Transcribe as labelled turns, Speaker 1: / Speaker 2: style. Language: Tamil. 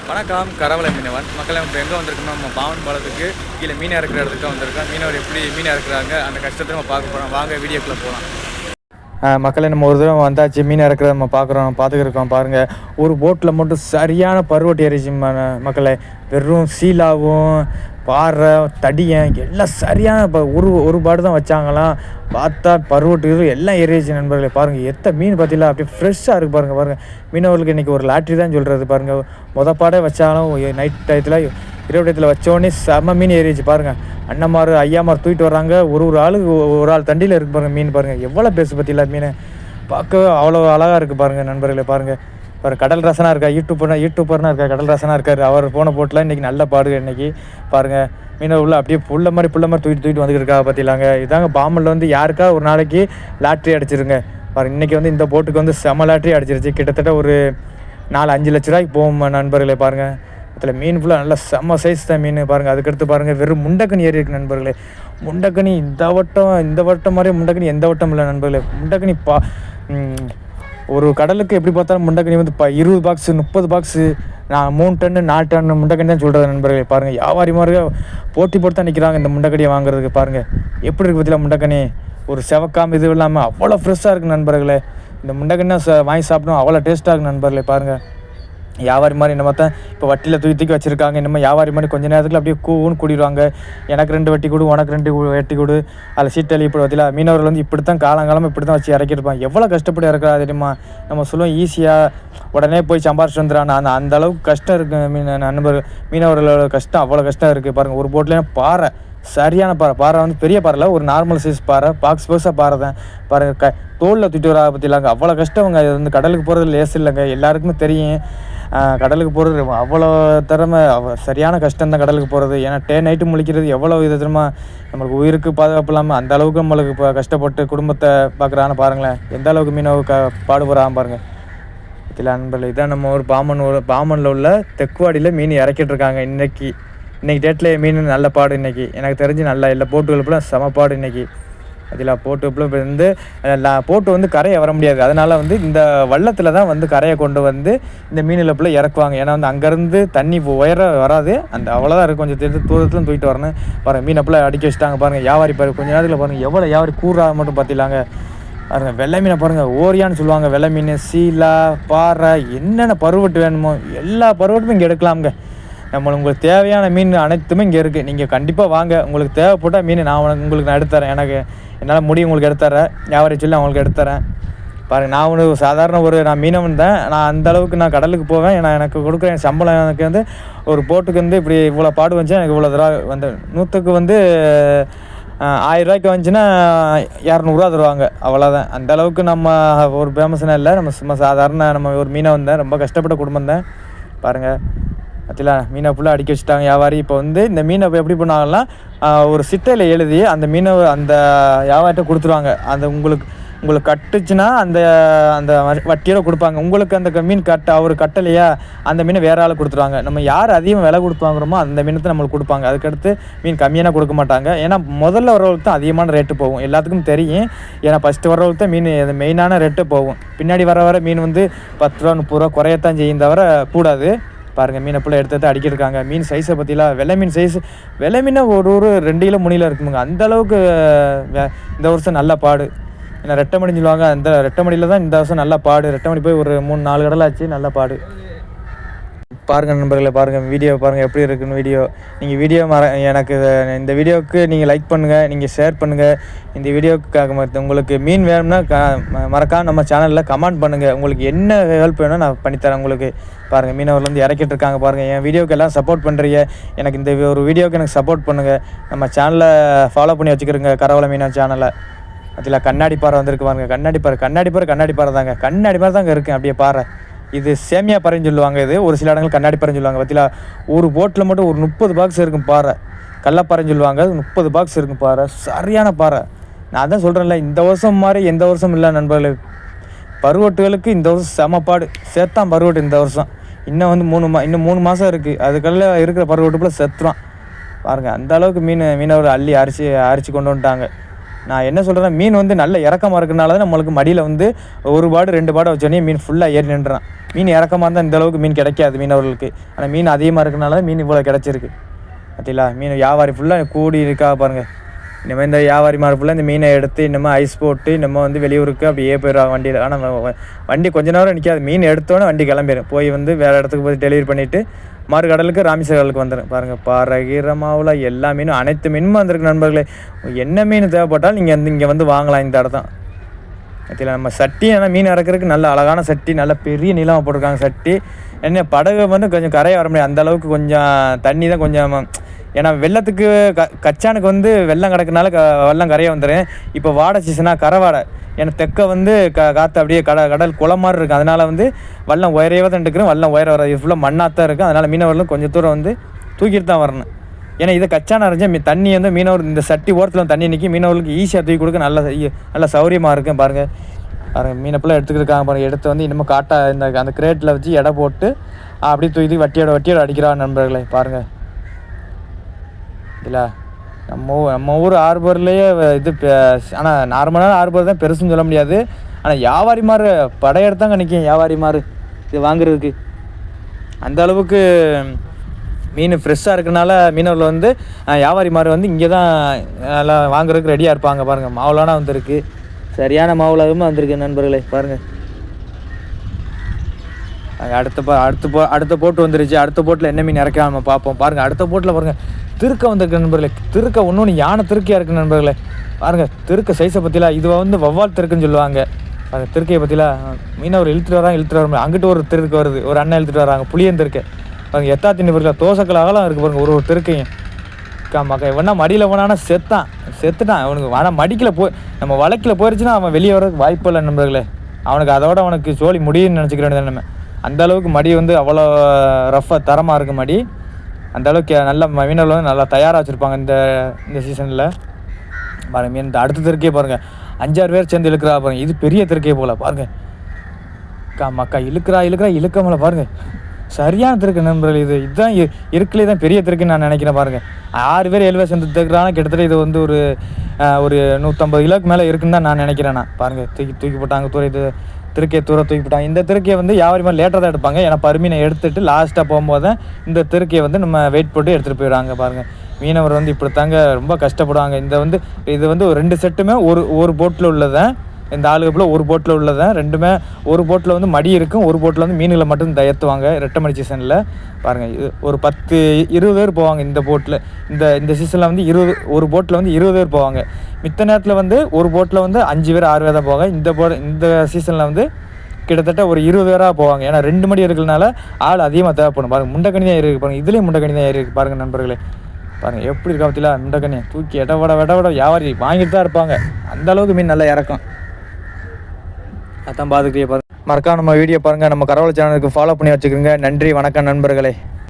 Speaker 1: வணக்கம். கரவலை மீனவன் மக்களை இப்போ எங்கே வந்திருக்கோம்? நம்ம பாவன் பாலத்துக்கு கீழே மீன் இறக்குற இடத்துக்கு வந்திருக்கோம். மீனவர் எப்படி மீன் இறக்குறாங்க அந்த கஷ்டத்தை நம்ம பார்க்க போகிறோம். வாங்க வீடியோக்குள்ளே போகலாம். மக்களை நம்ம ஒரு தடவை வந்தாச்சு, மீன் இறக்குறத நம்ம பார்த்துக்கிருக்கோம். பாருங்கள், ஒரு போட்டில் மட்டும் சரியான பருவட்டி ஏறிச்சு மக்களை. வெறும் சீலாவும் பாறை தடியன் எல்லாம் சரியான ஒரு பாடு தான் வச்சாங்களாம். பார்த்தா பருவட்டு எல்லாம் ஏறிச்சு நண்பர்களே. பாருங்கள், எத்த மீன் பார்த்தீங்களா, அப்படியே ஃப்ரெஷ்ஷாக இருக்குது. பாருங்கள் மீனவர்களுக்கு இன்றைக்கி ஒரு லாட்ரி தான் சொல்கிறது. பாருங்கள், பாடே வச்சாலும் நைட் டயத்தில் இரவு டயத்தில் வச்சோடனே செம்ம மீன் ஏறிச்சு. பாருங்கள், அண்ணன்மார் ஐயாமார் தூக்கிட்டு வர்றாங்க. ஒரு ஆளுக்கு ஒரு ஆள் தண்டியில் இருக்குது. பாருங்கள், மீன் பாருங்கள் எவ்வளோ பேசு பார்த்தீங்களா. மீன் பார்க்க அவ்வளோ அழகாக இருக்குது. பாருங்கள் நண்பர்களே, பாருங்கள் கடல் ரசனாக இருக்கா, யூடியூப்பர்னா இருக்கா, கடல் ரசனாக இருக்கார். அவர் போன போட்டில் இன்றைக்கி நல்ல பாடுங்க. இன்றைக்கி பாருங்கள், மீனை உள்ள அப்படியே புள்ள மாதிரி தூக்கிட்டு வந்துருக்கா பார்த்திலாங்க. இதாங்க பாம்பனில் வந்து யாருக்கா ஒரு நாளைக்கு லாட்ரி அடிச்சிருங்க. பாருங்கள், இன்றைக்கி வந்து இந்த போட்டுக்கு வந்து செம லாட்ரி அடிச்சிருச்சு. கிட்டத்தட்ட ஒரு 4-5 லட்ச ரூபாய்க்கு போகும் நண்பர்களே. பாருங்கள், அதில் மீன் ஃபுல்லாக நல்லா செம்ம சைஸ் தான் மீன். பாருங்கள், அதுக்கடுத்து பாருங்கள் வெறும் முண்டக்கனி ஏறி இருக்குது நண்பர்களே. முண்டக்கனி இந்த வட்டம் மாதிரியே முண்டக்கனி எந்த வட்டம் இல்லை நண்பர்களே. முண்டக்கனி ஒரு கடலுக்கு எப்படி பார்த்தாலும் முண்டக்கனி வந்து 20 பாக்ஸு 30 பாக்ஸு 3 டன்னு 4 டன்னு முண்டக்கனி தான் சொல்கிறது நண்பர்களே. பாருங்கள், வியாபாரி மாதிரி போட்டி போட்டு தான் நிற்கிறாங்க இந்த முண்டக்கனியை வாங்குறதுக்கு. பாருங்கள் எப்படி இருக்குது பற்றியில் முண்டக்கனி, ஒரு செவக்காமல் இது இல்லாமல் அவ்வளோ ஃப்ரெஷ்ஷாக இருக்குது நண்பர்களே. இந்த முண்டக்கனி வாங்கி சாப்பிடணும், அவ்வளோ டேஸ்ட்டாக இருக்குது நண்பர்களே. பாருங்கள், வியாபாரி மாதிரி என்ன பார்த்தா இப்போ வட்டியில் தூக்கி வச்சுருக்காங்க. இன்னமும் வியாபாரி மாதிரி கொஞ்சம் நேரத்தில் அப்படியே கூன்னு கூடிடுவாங்க. எனக்கு 2 வட்டி கொடு, உனக்கு 2 வட்டி கொடு, அதில் சீட்டலி இப்படி வத்தில மீனவர்கள் வந்து இப்படி தான் காலங்காலமாக இப்படி தான் வச்சு இறக்கிருப்பாங்க. எவ்வளோ கஷ்டப்பட்டு இறக்குறா தெரியுமா. நம்ம சொல்லுவோம் ஈஸியாக உடனே போய் சம்பாரிச்சு வந்துடுறான். அந்த அளவுக்கு கஷ்டம் இருக்குது மீனவர்களோட கஷ்டம், அவ்வளோ கஷ்டம் இருக்குது. பாருங்கள், ஒரு போட்லேயும் பாறை சரியான பாறை வந்து பெரிய பாறையில் ஒரு நார்மல் சைஸ் பாறை, பாக்ஸாக பாறை தான். பாருங்கள், தோலில் தூக்கிட்டு வரா பற்றிலாங்க. அவ்வளோ கஷ்டவங்க. அது வந்து கடலுக்கு போகிறது லேஸ் இல்லைங்க, எல்லாருக்குமே தெரியும். கடலுக்கு போகிறது அவ்வளோ திறமை, சரியான கஷ்டம் தான் கடலுக்கு போகிறது. ஏன்னா நைட்டு முழிக்கிறது எவ்வளோ விதமாக நம்மளுக்கு உயிருக்கு பாதுகாப்பு இல்லாமல் அந்த அளவுக்கு நம்மளுக்கு இப்போ கஷ்டப்பட்டு குடும்பத்தை பார்க்குறான்னு பாருங்களேன். எந்த அளவுக்கு மீனவ பாடுபடுறான் பாருங்கள். இதில் நண்பர்கள், இதான் நம்ம ஒரு பாமனில் உள்ள தெக்குவாடியில் மீன் இறக்கிட்டுருக்காங்க. இன்றைக்கி டேட்டில் மீன் நல்ல பாடு. இன்றைக்கி எனக்கு தெரிஞ்சு நல்லா இல்லை போட்டுகளுப்புலாம் சமப்பாடு. இன்றைக்கி அதில் போட்டு வந்து போட்டு வந்து கரையை வர முடியாது. அதனால் வந்து இந்த வள்ளத்தில் தான் வந்து கரையை கொண்டு வந்து இந்த மீன் இழப்பில் இறக்குவாங்க. ஏன்னா வந்து அங்கேருந்து தண்ணி உயர வராது, அந்த அவ்வளோதான் இருக்குது. கொஞ்சம் தூரத்தில் தூக்கிட்டு வரணும். பாருங்கள், மீன் அப்பில் அடிக்க வச்சுட்டாங்க. பாருங்கள், வியாபாரி பாருங்கள் கொஞ்சம் நேரத்தில் பாருங்கள் எவ்வளோ வியாபாரி கூறா மட்டும் பார்த்திலாங்க. பாருங்கள், வெள்ளை மீனை பாருங்கள், ஓரியான்னு சொல்லுவாங்க. வெள்ளை மீன், சீலா, பாறை, என்னென்ன பருவட்டு வேணுமோ எல்லா பருவட்டுமே இங்கே எடுக்கலாமுங்க. உங்களுக்கு தேவையான மீன் அனைத்துமே இங்கே இருக்குது. நீங்கள் கண்டிப்பாக வாங்க. உங்களுக்கு தேவைப்பட்ட மீன் உங்களுக்கு நான் எடுத்துறேன். எனக்கு என்னால் முடியும், உங்களுக்கு எடுத்துறேன். வியாபாரி சொல்லி அவங்களுக்கு எடுத்துறேன். பாருங்கள், நான் சாதாரண நான் மீனவன் தான். நான் அந்தளவுக்கு நான் கடலுக்கு போவேன். எனக்கு கொடுக்குற என் சம்பளம் எனக்கு வந்து ஒரு போட்டுக்கு வந்து இப்படி இவ்வளோ பாடு வந்துச்சு. எனக்கு இவ்வளோ தடவை வந்து 100க்கு வந்து 1000 ரூபாய்க்கு வந்துச்சுன்னா 200 தருவாங்க. அவ்வளோதான். அந்தளவுக்கு நம்ம ஒரு ஃபேமஸ்னா இல்லை. நம்ம சும்மா சாதாரண நம்ம ஒரு மீனவன் தான். ரொம்ப கஷ்டப்பட்ட குடும்பம் தான். பாருங்கள், அதில் மீனை ஃபுல்லாக அடிக்க வச்சுட்டாங்க வியாபாரி. இப்போ வந்து இந்த மீனை எப்படி பண்ணாங்கன்னா ஒரு சிட்டையில் எழுதி அந்த மீனை அந்த வியாபாரிட்ட கொடுத்துருவாங்க. அந்த உங்களுக்கு கட்டுச்சுன்னா அந்த அந்த வட்டியோட கொடுப்பாங்க. உங்களுக்கு அந்த மீன் அவர் கட்டலையா, அந்த மீனை வேற ஆள் கொடுத்துருவாங்க. நம்ம யார் அதிகம் விலை கொடுத்து வாங்குறோமோ அந்த மீனத்தை நம்மளுக்கு கொடுப்பாங்க. அதுக்கடுத்து மீன் கம்மியான கொடுக்க மாட்டாங்க. ஏன்னா முதல்ல வரவங்களுக்கு தான் அதிகமான ரேட்டு போகும். எல்லாத்துக்கும் தெரியும். ஏன்னா ஃபஸ்ட்டு வரவங்களுக்கு தான் மீன் மெயினான ரேட்டு போகும். பின்னாடி வர மீன் வந்து 10 ரூபா 30 ரூபா குறையத்தான் செய்யும், தவிர கூடாது. பாருங்கள், மீனை ஃபுல்லாக எடுத்து அடிக்கிருக்காங்க. மீன் சைஸை பற்றிலாம் வெள்ளை மீன் சைஸ், வெள்ளை மீனை ஒரு 2 கிலோ 3 கிலோ இருக்குமுங்க. அந்தளவுக்கு இந்த வருஷம் நல்ல பாடு. ஏன்னா ரெட்டமணின்னு சொல்லுவாங்க, அந்த ரெட்டமணியில் தான் இந்த வருஷம் நல்ல பாடு. ரெட்டமணி போய் ஒரு 3-4 கடலை ஆச்சு, நல்ல பாடு. பாருங்கள் நண்பர்களே, பாருங்கள் வீடியோ பாருங்கள் எப்படி இருக்குன்னு. நீங்கள் எனக்கு இந்த வீடியோவுக்கு நீங்கள் லைக் பண்ணுங்கள், நீங்கள் ஷேர் பண்ணுங்கள். இந்த வீடியோவுக்காக உங்களுக்கு மீன் வேணும்னா மறக்காம நம்ம சேனலில் கமெண்ட் பண்ணுங்கள். உங்களுக்கு என்ன ஹெல்ப் வேணும் நான் பண்ணித்தரேன் உங்களுக்கு. பாருங்கள், மீனவர்லேருந்து இறக்கிட்டு இருக்காங்க. பாருங்கள், என் வீடியோவுக்கு எல்லாம் சப்போர்ட் பண்ணுறீங்க. எனக்கு இந்த ஒரு வீடியோவுக்கு எனக்கு சப்போர்ட் பண்ணுங்கள். நம்ம சேனலை ஃபாலோ பண்ணி வச்சுக்கிறோங்க, கரவலை மீனவன் சேனலை. அதில் கண்ணாடி பாறை வந்திருக்கு பாருங்கள். கண்ணாடி பாறை தாங்க. கண்ணாடி பாறை தாங்க இருக்குது அப்படியே பாறை. இது சேமியா பாறைன்னு சொல்லுவாங்க. இது ஒரு சில இடங்கள் கண்ணாடி பாறைன்னு சொல்லுவாங்க. பார்த்தீங்களா, ஒரு போட்டில் மட்டும் ஒரு 30 பாக்ஸ் இருக்கும் பாறை. கள்ளப்பாறைன்னு சொல்லுவாங்க. 30 பாக்ஸ் இருக்கும் பாறை. சரியான பாறை. நான் தான் சொல்கிறேன்ல, இந்த வருஷம் மாதிரி எந்த வருஷம் இல்லை நண்பர்களே. பருவட்டுகளுக்கு இந்த வருஷம் செமப்பாடு. சேர்த்தான் பருவட்டு இந்த வருஷம். இன்னும் வந்து 3 மாதம் இருக்குது. அதுக்குள்ள இருக்கிற பருவட்டுக்குள்ளே செத்துறான். பாருங்கள், அந்த அளவுக்கு மீனவர் அரிச்சு கொண்டு வந்துட்டாங்க. நான் என்ன சொல்கிறேன், மீன் வந்து நல்ல இறக்கமாக இருக்கிறனால தான் நம்மளுக்கு மடியில் வந்து ஒரு பாடு 2 பாடு வச்சோடனே மீன் ஃபுல்லாக ஏறி நின்றுறான். மீன் இறக்கமாக இருந்தால் இந்தளவுக்கு மீன் கிடைக்காது மீனவர்களுக்கு. ஆனால் மீன் அதிகமாக இருக்கிறனால தான் மீன் இவ்வளோ கிடச்சிருக்கு. பார்த்தீங்களா, மீன் வியாபாரி ஃபுல்லாக கூடி இருக்கா பாருங்கள். இனிமேல் இந்த வியாபாரி மாதிரி ஃபுல்லாக இந்த மீனை எடுத்து இன்னமும் ஐஸ் போட்டு நம்ம வந்து வெளியூருக்கு அப்படியே போயிடுவாங்க வண்டியில். ஆனால் வண்டி கொஞ்ச நேரம் நிற்காது, மீன் எடுத்தோன்னே வண்டி கிளம்பிடும். போய் வந்து வேறு இடத்துக்கு போய் டெலிவரி பண்ணிவிட்டு மறு கடலுக்கு ராமேஸ்வரம் கடலுக்கு வந்துடும். பாருங்கள், பாறை மாவில் எல்லா மீனும் அனைத்து மீனும் வந்திருக்கு நண்பர்களே. என்ன மீன் தேவைப்பட்டாலும் நீங்கள் வந்து இங்கே வந்து வாங்கலாம். இந்த இடத்தான் பார்த்தீங்களா நம்ம சட்டி. ஆனால் மீன் இறக்குறதுக்கு நல்ல அழகான சட்டி, நல்ல பெரிய நீளமாக போட்டிருக்காங்க சட்டி. என்ன படகு வந்து கொஞ்சம் கரையை வர முடியாது, அந்தளவுக்கு கொஞ்சம் தண்ணி தான் கொஞ்சம். ஏன்னா வெள்ளத்துக்கு கச்சானுக்கு வந்து வெள்ளம் கிடக்குனால வெள்ளம் கரையை வந்துடும். இப்போ வாடை சீசனாக கரை வாடை, ஏன்னா தெற்க வந்து காற்று அப்படியே கடல் குளம் மாதிரி இருக்குது. அதனால் வந்து வெள்ளம் உயரவே தான் எடுக்கிறோம், வெள்ளம் உயர வர இது ஃபுல்லாக மண்ணாக தான் இருக்குது. அதனால் மீனவர்களும் கொஞ்சம் தூரம் வந்து தூக்கிட்டு தான் வரணும். ஏன்னா இதை கச்சான அரைஞ்சா தண்ணி வந்து மீனவர் இந்த சட்டி ஓரத்தில் தண்ணி நிற்கி மீனவர்களுக்கு ஈஸியாக தூக்கி கொடுக்க நல்ல சௌரியமாக இருக்கும். பாருங்கள் மீனை ஃபுல்லாக எடுத்துக்கிருக்காங்க பாருங்கள். எடுத்து வந்து இன்னமும் காட்டா அந்த கிரேட்டில் வச்சு எடை போட்டு அப்படியே தூக்கி வட்டியோட அடிக்கிறாங்க நண்பர்களே. பாருங்கள் இல்லை நம்ம ஊர் ஆர்பர்லேயே இது. ஆனால் நார்மலான ஆர்பர் தான் பெருசுன்னு சொல்ல முடியாது. ஆனால் வியாபாரி மாதிரி படையெடுத்தாங்க நிற்கும் வியாபாரி மாதிரி இது வாங்குறதுக்கு. அந்த அளவுக்கு மீன் ஃப்ரெஷ்ஷாக இருக்கிறனால மீனவர்கள் வந்து வியாபாரி மாதிரி வந்து இங்கே தான் எல்லாம் வாங்குறதுக்கு ரெடியாக இருப்பாங்க. பாருங்கள், மாவுலானா வந்துருக்கு, சரியான மாவுலாகவே வந்திருக்கு நண்பர்களே. பாருங்கள், அடுத்த போட்டு வந்துருச்சு. அடுத்த போட்டில் என்ன மீன் இறக்கலாம் நம்ம பார்ப்போம். பாருங்கள், அடுத்த போட்டில் பாருங்கள் திருக்க வந்திருக்கு நண்பர்களே. திருக்க ஒன்று யானை திருக்கையாக இருக்குது நண்பர்களே. பாருங்கள், திருக்க சைஸை பற்றிலாம் இது வந்து வவ்வால் திருக்குன்னு சொல்லுவாங்க. பாருங்கள், திருக்கையை பற்றிலாம் மீனவர் இழுத்துட்டு வர அங்கிட்டு ஒரு திருக்க வருது, ஒரு அண்ணன் இழுத்துட்டு வராங்க புளியன் திருக்கை. பாருங்கள், எத்தாத்தின்னு பாருங்கள், தோசைக்கல் அகலாம் இருக்குது பாருங்கள் ஒரு திருக்கையும். மக்கா வேணா மடியில் போனான்னா செத்துட்டான் அவனுக்கு. ஆனால் மடிக்கில் நம்ம வழக்கில் போயிடுச்சுன்னா அவன் வெளியே வரதுக்கு வாய்ப்பு இல்லை நண்பர்களே. அவனுக்கு சோழி முடியும்னு நினச்சிக்க வேண்டியது நம்ம. அந்தளவுக்கு மடி வந்து அவ்வளோ ரஃப்பாக தரமாக இருக்குது மடி. அந்தளவுக்கு நல்ல மீனவர்கள் வந்து நல்லா தயாராக வச்சுருப்பாங்க இந்த சீசனில். பாருங்கள், மீன் இந்த அடுத்த திருக்கையே பாருங்கள் 5-6 பேர் சேர்ந்து இழுக்கிறா பாருங்கள். இது பெரிய திருக்கையே போல் பாருங்கள். மக்கா இழுக்காமல பாருங்கள், சரியான திருக்கு நண்பர்கள். இதுதான் இருக்கலே தான் பெரிய திருக்குன்னு நான் நினைக்கிறேன். பாருங்கள், 6 பேர் 7 பேர் சேர்ந்து திருக்குறாங்கன்னா கிட்டத்தட்ட இது வந்து ஒரு 150 கிலோக்கு மேலே இருக்குன்னு தான் நான் நினைக்கிறேன். பாருங்கள், தூக்கி போட்டாங்க இது திருக்கையை தூக்கி போட்டாங்க. இந்த திருக்கையை வந்து வியாபாரி மாதிரி லேட்டாக தான் எடுப்பாங்க. ஏன்னா பருமீனை எடுத்துகிட்டு லாஸ்ட்டாக போகும்போது தான் இந்த திருக்கையை வந்து நம்ம வெயிட் போட்டு எடுத்துகிட்டு போயிடுவாங்க. பாருங்கள், மீனவர் வந்து இப்படி தாங்க ரொம்ப கஷ்டப்படுவாங்க. இது வந்து 2 செட்டுமே ஒரு போட்டில் உள்ளதான். இந்த ஆளுகப்பில் ஒரு போட்டில் உள்ளதான். ரெண்டுமே ஒரு போட்டில் வந்து மடி இருக்கும், ஒரு போட்டில் வந்து மீன்களை மட்டும் தயத்துவாங்க ரெட்டை மடி சீசனில். பாருங்கள், இது ஒரு 10-20 பேர் போவாங்க இந்த போட்டில். இந்த சீசனில் வந்து ஒரு போட்டில் வந்து 20 பேர் போவாங்க. மித்த நேரத்தில் வந்து ஒரு போட்டில் வந்து 5 பேர் 6 பேர் தான் போவாங்க. இந்த சீசனில் வந்து கிட்டத்தட்ட ஒரு 20 பேராக போவாங்க. ஏன்னா 2 மடி இருக்கிறதுனால ஆள் அதிகமாக தேவைப்படும். பாருங்கள், முண்டக்கணி தான் இருக்குது பாருங்கள். இதுலேயும் முண்டக்கணி தான் இருக்குது பாருங்கள் நண்பர்களே. பாருங்கள் எப்படி இருக்கா பற்றில முண்டக்கணி தூக்கி விட வியாபாரி வாங்கிட்டு தான் இருப்பாங்க. அந்தளவுக்கு மீன் நல்லா இறக்கும். அதான் பார்த்துக்கிட்டே பாருங்கள். மறக்காம நம்ம வீடியோ பாருங்கள். நம்ம கரவலை சேனலுக்கு ஃபாலோ பண்ணி வச்சுக்கோங்க. நன்றி, வணக்கம் நண்பர்களே.